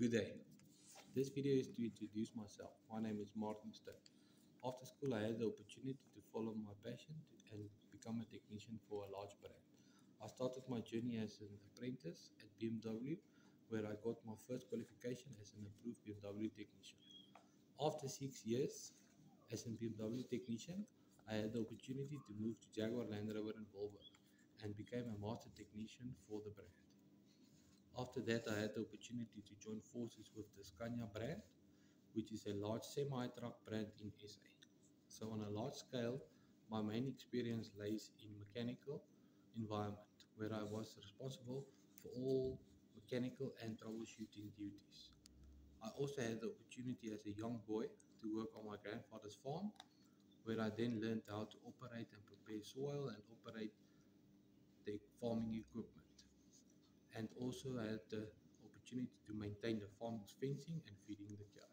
Good day. This video is to introduce myself. My name is Martin Steyn. After school, I had the opportunity to follow my passion and become a technician for a large brand. I started my journey as an apprentice at BMW, where I got my first qualification as an approved BMW technician. After 6 years as a BMW technician, I had the opportunity to move to Jaguar Land Rover and Volvo and became a master technician for the brand. After that, I had the opportunity to join forces with the Scania brand, which is a large semi-truck brand in SA. So on a large scale, my main experience lies in mechanical environment, where I was responsible for all mechanical and troubleshooting duties. I also had the opportunity as a young boy to work on my grandfather's farm, where I then learned how to operate and prepare soil and operate the farming equipment, and also had the opportunity to maintain the farm's fencing and feeding the cows.